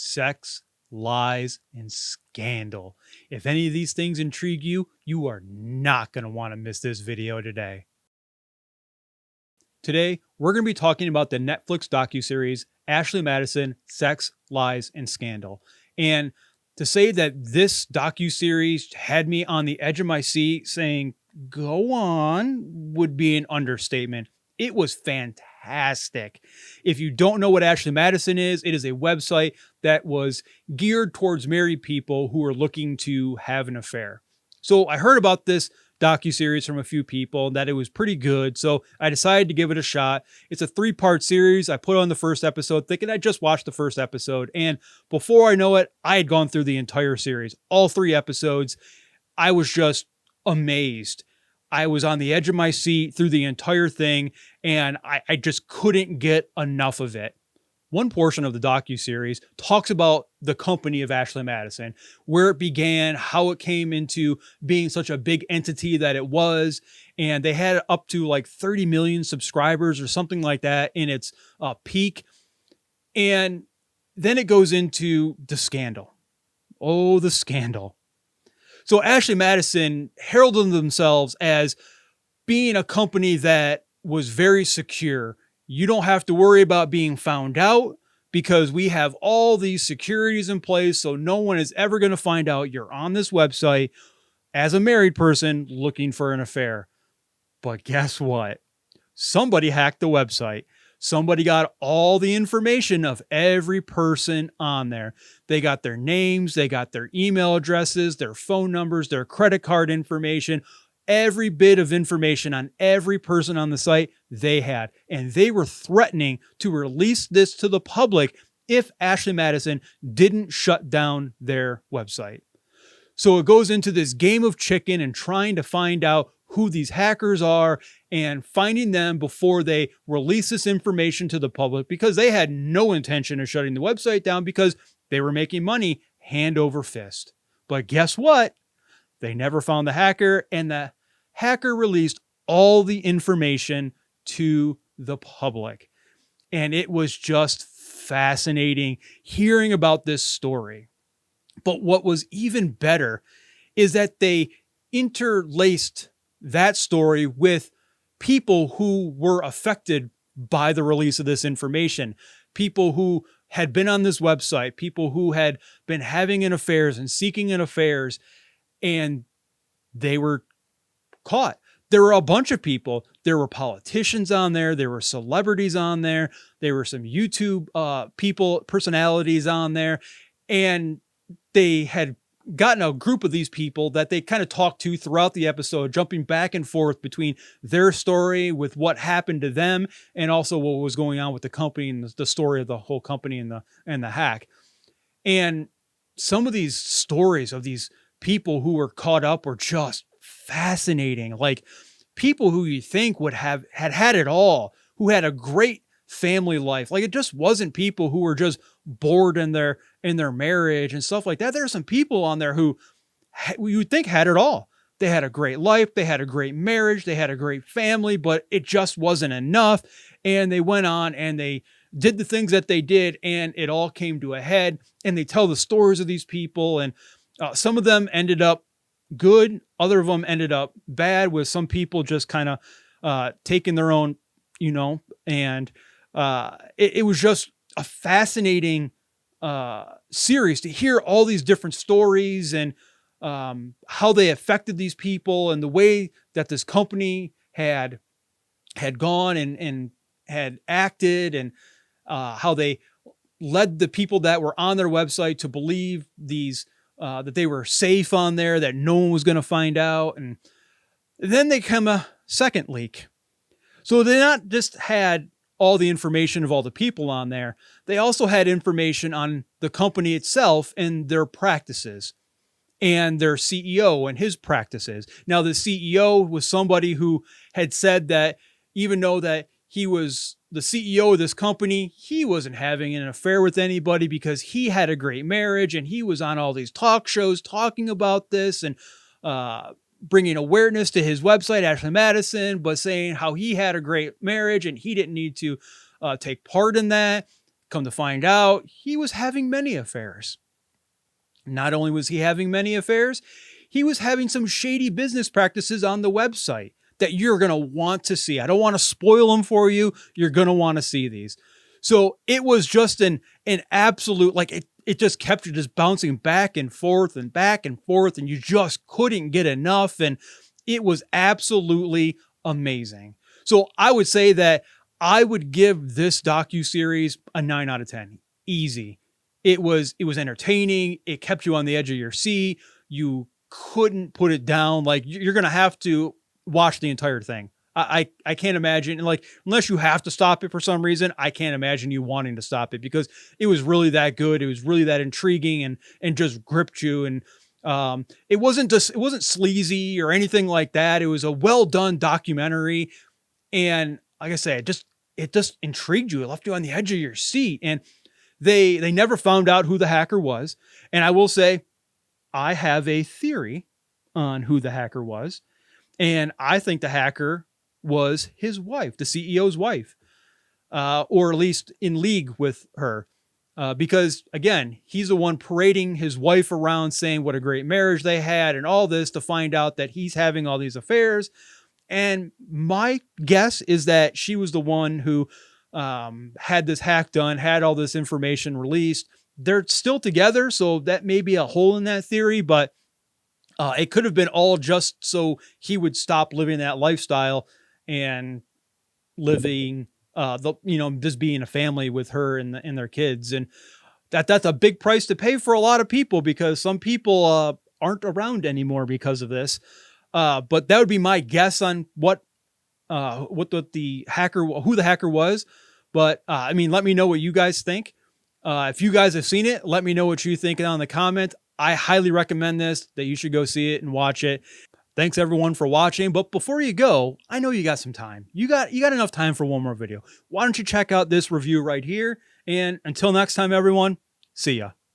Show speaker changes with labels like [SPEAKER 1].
[SPEAKER 1] sex, lies, and scandal. If any of these things intrigue you, you are not going to want to miss this video today. Today, we're going to be talking about the Netflix docuseries Ashley Madison, Sex, Lies, and Scandal. And to say that this docuseries had me on the edge of my seat saying, go on, would be an understatement. It was fantastic. If you don't know what Ashley Madison is, it is a website that was geared towards married people who are looking to have an affair. So I heard about this docuseries from a few people that it was pretty good. So I decided to give it a shot. It's a 3-part series. I put on the first episode thinking I just watched the first episode. And before I know it, I had gone through the entire series, all 3 episodes. I was just amazed. I was on the edge of my seat through the entire thing, and I just couldn't get enough of it. One portion of the docuseries talks about the company of Ashley Madison, where it began, how it came into being such a big entity that it was. And they had up to like 30 million subscribers or something like that in its peak. And then it goes into the scandal. Oh, the scandal. So Ashley Madison heralded themselves as being a company that was very secure. You don't have to worry about being found out because we have all these securities in place. So no one is ever going to find out you're on this website as a married person looking for an affair. But guess what? Somebody hacked the website. Somebody got all the information of every person on there. They got their names, they got their email addresses, their phone numbers, their credit card information, every bit of information on every person on the site they had. And they were threatening to release this to the public if Ashley Madison didn't shut down their website. So it goes into this game of chicken and trying to find out who these hackers are and finding them before they release this information to the public, because they had no intention of shutting the website down because they were making money hand over fist. But guess what? They never found the hacker, and the hacker released all the information to the public. And it was just fascinating hearing about this story. But what was even better is that they interlaced that story with people who were affected by the release of this information, people who had been on this website, people who had been having an affairs and seeking an affairs, and they were caught. There were a bunch of people. There were politicians on there. There were celebrities on there. There were some YouTube personalities on there, and they had gotten a group of these people that they kind of talked to throughout the episode, jumping back and forth between their story with what happened to them and also what was going on with the company and the story of the whole company and the hack. And some of these stories of these people who were caught up were just fascinating. Like people who you think would had it all, who had a great family life. Like it just wasn't people who were just bored in their marriage and stuff like that. There are some people on there who you would think had it all. They had a great life. They had a great marriage. They had a great family, but it just wasn't enough. And they went on and they did the things that they did, and it all came to a head. And they tell the stories of these people, and some of them ended up good. Other of them ended up bad, with some people just kind of taking their own, and it was just a fascinating series to hear all these different stories and how they affected these people and the way that this company had gone and had acted, and how they led the people that were on their website to believe that they were safe on there, that no one was going to find out. And then they come a second leak. So they not just had all the information of all the people on there, they also had information on the company itself and their practices and their CEO and his practices. Now, the CEO was somebody who had said that even though that he was the CEO of this company, he wasn't having an affair with anybody because he had a great marriage, and he was on all these talk shows talking about this and bringing awareness to his website, Ashley Madison, but saying how he had a great marriage and he didn't need to take part in that. Come to find out, he was having many affairs. Not only was he having many affairs, he was having some shady business practices on the website that you're going to want to see. I don't want to spoil them for you. You're going to want to see these. So it was just an absolute, like it just kept you just bouncing back and forth and back and forth, and you just couldn't get enough. And it was absolutely amazing. So I would say that I would give this docuseries a 9 out of 10. Easy. It was entertaining. It kept you on the edge of your seat. You couldn't put it down. Like, you're going to have to watch the entire thing. I can't imagine, like, unless you have to stop it for some reason, I can't imagine you wanting to stop it, because it was really that good. It was really that intriguing and just gripped you. And it wasn't sleazy or anything like that. It was a well done documentary. And like I said, it just intrigued you. It left you on the edge of your seat. And they never found out who the hacker was. And I will say, I have a theory on who the hacker was. And I think the hacker was his wife, the CEO's wife, or at least in league with her. Because again, he's the one parading his wife around saying what a great marriage they had and all this, to find out that he's having all these affairs. And my guess is that she was the one who had this hack done, had all this information released. They're still together, so that may be a hole in that theory, but it could have been all just so he would stop living that lifestyle and living, just being a family with her and their kids. And that's a big price to pay for a lot of people, because some people aren't around anymore because of this. But that would be my guess on who the hacker was. But let me know what you guys think. If you guys have seen it, let me know what you think down in the comments. I highly recommend this, that you should go see it and watch it. Thanks everyone for watching. But before you go, I know you got some time. You got enough time for one more video. Why don't you check out this review right here? And until next time, everyone, see ya.